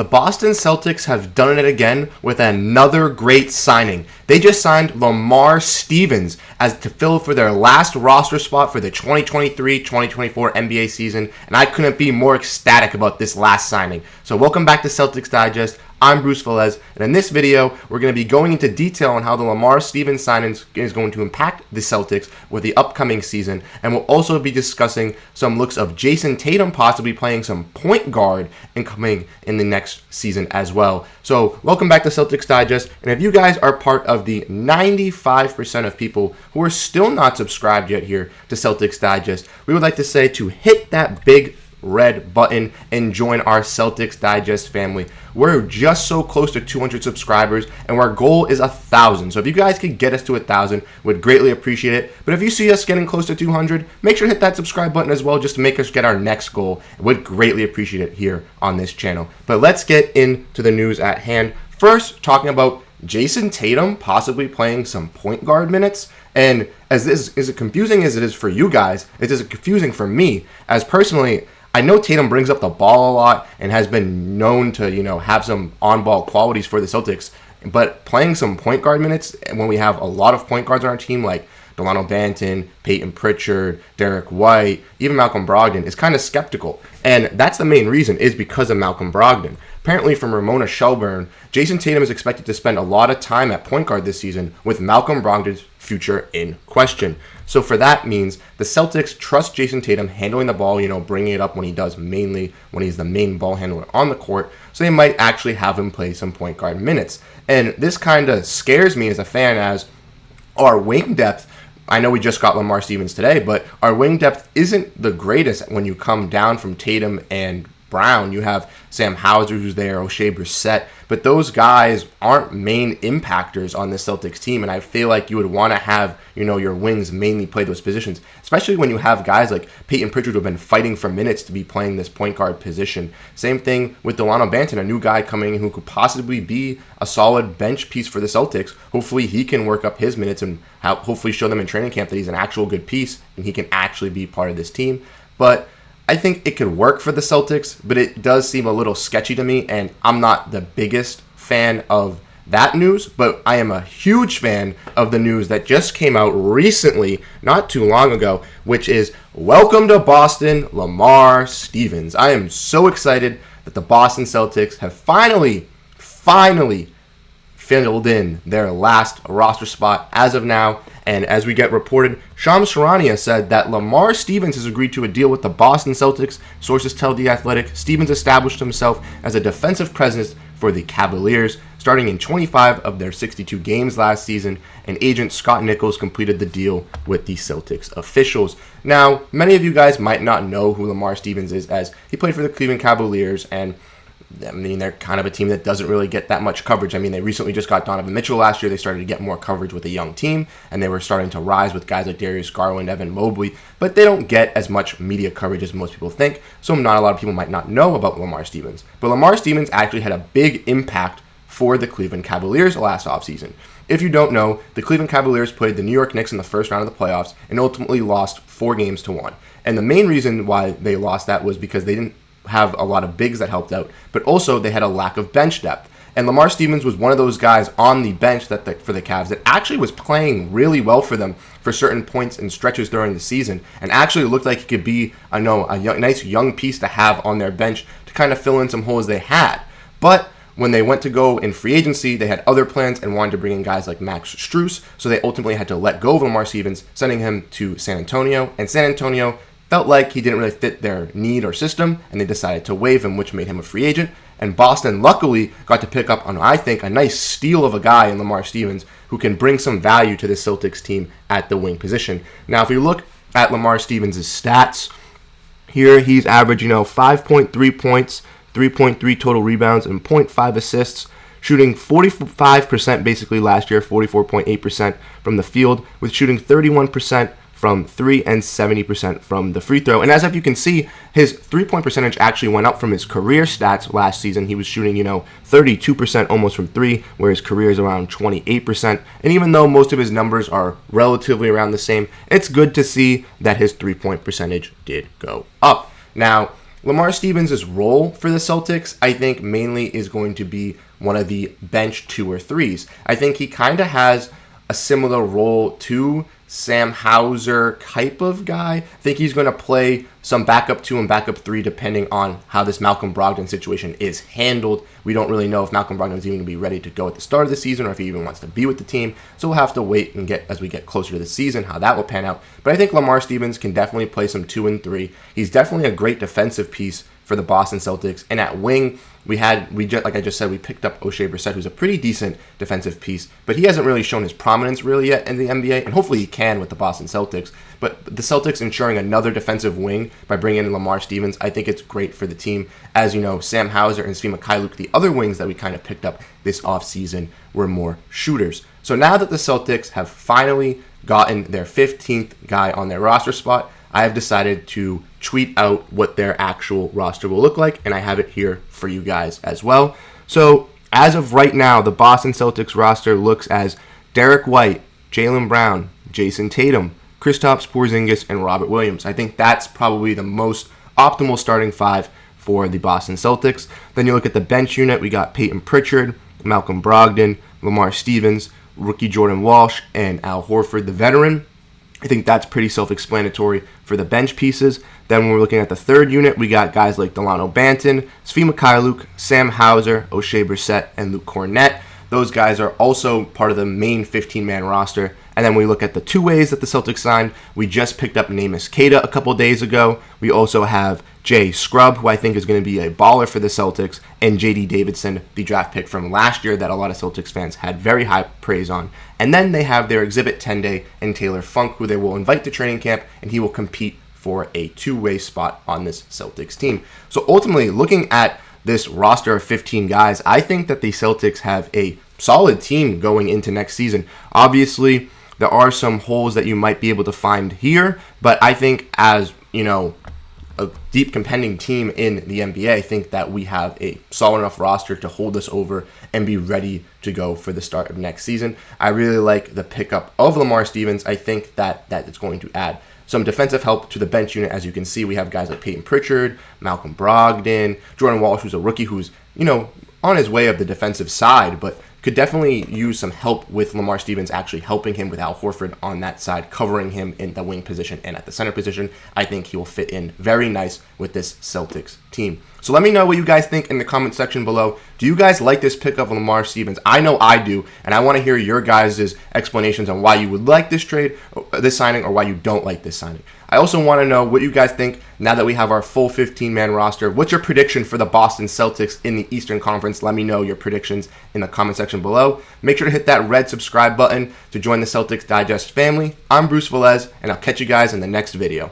The Boston Celtics have done it again with another great signing. They just signed Lamar Stevens to fill for their last roster spot for the 2023-2024 NBA season, and I couldn't be more ecstatic about this last signing. So welcome back to Celtics Digest. I'm Bruce Veliz, and in this video, we're going to be going into detail on how the Lamar Stevens signing is going to impact the Celtics with the upcoming season, and we'll also be discussing some looks of Jayson Tatum possibly playing some point guard and coming in the next season as well. So welcome back to Celtics Digest, and if you guys are part of the 95% of people who are still not subscribed yet here to Celtics Digest, we would like to say to hit that big red button and join our Celtics Digest family. We're just so close to 200 subscribers, and our goal is 1,000. So if you guys could get us to 1,000, we'd greatly appreciate it. But if you see us getting close to 200, make sure to hit that subscribe button as well, just to make us get our next goal. We'd greatly appreciate it here on this channel. But let's get into the news at hand. First, talking about Jayson Tatum possibly playing some point guard minutes. And as this is confusing as it is for you guys, it is confusing for me, as personally, I know Tatum brings up the ball a lot and has been known to, have some on-ball qualities for the Celtics. But playing some point guard minutes when we have a lot of point guards on our team like Dalano, Banton, Payton, Pritchard, Derrick White, even Malcolm Brogdon is kind of skeptical. And that's the main reason, is because of Malcolm Brogdon. Apparently from Ramona Shelburne, Jayson Tatum is expected to spend a lot of time at point guard this season with Malcolm Brogdon's future in question. So for that means the Celtics trust Jayson Tatum handling the ball, bringing it up when he does, mainly when he's the main ball handler on the court. So they might actually have him play some point guard minutes. And this kind of scares me as a fan, as our wing depth, I know we just got Lamar Stevens today, but our wing depth isn't the greatest when you come down from Tatum and Brown. You have Sam Hauser who's there, Oshae, Brissett, but those guys aren't main impactors on the Celtics team, and I feel like you would want to have, your wings mainly play those positions, especially when you have guys like Payton, Pritchard who have been fighting for minutes to be playing this point guard position. Same thing with Dalano, Banton, a new guy coming in who could possibly be a solid bench piece for the Celtics. Hopefully he can work up his minutes and hopefully show them in training camp that he's an actual good piece and he can actually be part of this team. But I think it could work for the Celtics, but it does seem a little sketchy to me, and I'm not the biggest fan of that news, but I am a huge fan of the news that just came out recently, not too long ago, which is welcome to Boston, Lamar Stevens. I am so excited that the Boston Celtics have finally filled in their last roster spot as of now. And as we get reported, Shams Charania said that Lamar Stevens has agreed to a deal with the Boston Celtics. Sources tell The Athletic Stevens established himself as a defensive presence for the Cavaliers, starting in 25 of their 62 games last season, and agent Scott Nichols completed the deal with the Celtics officials. Now, many of you guys might not know who Lamar Stevens is, as he played for the Cleveland Cavaliers, and they're kind of a team that doesn't really get that much coverage. They recently just got Donovan Mitchell last year. They started to get more coverage with a young team, and they were starting to rise with guys like Darius Garland, Evan Mobley, but they don't get as much media coverage as most people think, so not a lot of people might not know about Lamar Stevens. But Lamar Stevens actually had a big impact for the Cleveland Cavaliers last offseason. If you don't know, the Cleveland Cavaliers played the New York Knicks in the first round of the playoffs and ultimately lost 4-1. And the main reason why they lost that was because they didn't have a lot of bigs that helped out, but also they had a lack of bench depth. And Lamar Stevens was one of those guys on the bench for the Cavs that actually was playing really well for them for certain points and stretches during the season, and actually looked like he could be, nice young piece to have on their bench to kind of fill in some holes they had. But when they went to go in free agency, they had other plans and wanted to bring in guys like Max Strus, so they ultimately had to let go of Lamar Stevens, sending him to San Antonio, and San Antonio felt like he didn't really fit their need or system, and they decided to waive him, which made him a free agent. And Boston, luckily, got to pick up on, I think, a nice steal of a guy in Lamar Stevens who can bring some value to the Celtics team at the wing position. Now, if we look at Lamar Stevens' stats, here he's averaged, 5.3 points, 3.3 total rebounds, and 0.5 assists, shooting 45% basically last year, 44.8% from the field, with shooting 31% from 3 and 70% from the free throw. And as if you can see, his 3-point percentage actually went up from his career stats last season. He was shooting, 32% almost from 3, where his career is around 28%. And even though most of his numbers are relatively around the same, it's good to see that his 3-point percentage did go up. Now, Lamar Stevens' role for the Celtics, I think, mainly is going to be one of the bench 2 or 3s. I think he kind of has a similar role to Sam Hauser type of guy. I think he's going to play some backup 2 and backup 3 depending on how this Malcolm Brogdon situation is handled. We don't really know if Malcolm Brogdon is even going to be ready to go at the start of the season or if he even wants to be with the team. So we'll have to wait and get, as we get closer to the season, how that will pan out. But I think Lamar Stevens can definitely play some 2 and 3. He's definitely a great defensive piece for the Boston Celtics. And at wing, like I just said, we picked up Oshae Brissett, who's a pretty decent defensive piece, but he hasn't really shown his prominence really yet in the NBA, and hopefully he can with the Boston Celtics. But the Celtics ensuring another defensive wing by bringing in Lamar Stevens, I think it's great for the team. As you know, Sam Hauser and Svi Mykhailiuk, the other wings that we kind of picked up this offseason, were more shooters. So now that the Celtics have finally gotten their 15th guy on their roster spot, I have decided to tweet out what their actual roster will look like, and I have it here for you guys as well. So as of right now, the Boston Celtics roster looks as Derrick White, Jaylen Brown, Jayson Tatum, Kristaps Porzingis, and Robert Williams. I think that's probably the most optimal starting 5 for the Boston Celtics. Then you look at the bench unit, we got Payton Pritchard, Malcolm Brogdon, Lamar Stevens, rookie Jordan Walsh, and Al Horford, the veteran. I think that's pretty self-explanatory for the bench pieces. Then when we're looking at the third unit, we got guys like Dalano Banton, Svi Mykhailiuk, Sam Hauser, Oshae Brissett, and Luke Kornet. Those guys are also part of the main 15-man roster. And then we look at the 2 ways that the Celtics signed. We just picked up neemias queta a couple days ago. We also have Scrubb, who I think is going to be a baller for the Celtics, and JD Davison, the draft pick from last year that a lot of Celtics fans had very high praise on. And then they have their Exhibit 10-Day and Taylor Funk, who they will invite to training camp, and he will compete for a 2-way spot on this Celtics team. So ultimately, looking at this roster of 15 guys, I think that the Celtics have a solid team going into next season. Obviously, there are some holes that you might be able to find here, but I think as, you know, a deep contending team in the NBA, I think that we have a solid enough roster to hold us over and be ready to go for the start of next season. I really like the pickup of Lamar Stevens. I think that it's going to add some defensive help to the bench unit. As you can see, we have guys like Payton Pritchard, Malcolm Brogdon, Jordan Walsh, who's a rookie who's, you know, on his way of the defensive side, but could definitely use some help with Lamar Stevens actually helping him with Al Horford on that side, covering him in the wing position and at the center position. I think he will fit in very nice with this Celtics team. So let me know what you guys think in the comment section below. Do you guys like this pickup of Lamar Stevens? I know I do, and I want to hear your guys' explanations on why you would like this trade, this signing, or why you don't like this signing. I also want to know what you guys think now that we have our full 15-man roster. What's your prediction for the Boston Celtics in the Eastern Conference? Let me know your predictions in the comment section below. Make sure to hit that red subscribe button to join the Celtics Digest family. I'm Bruce Velez, and I'll catch you guys in the next video.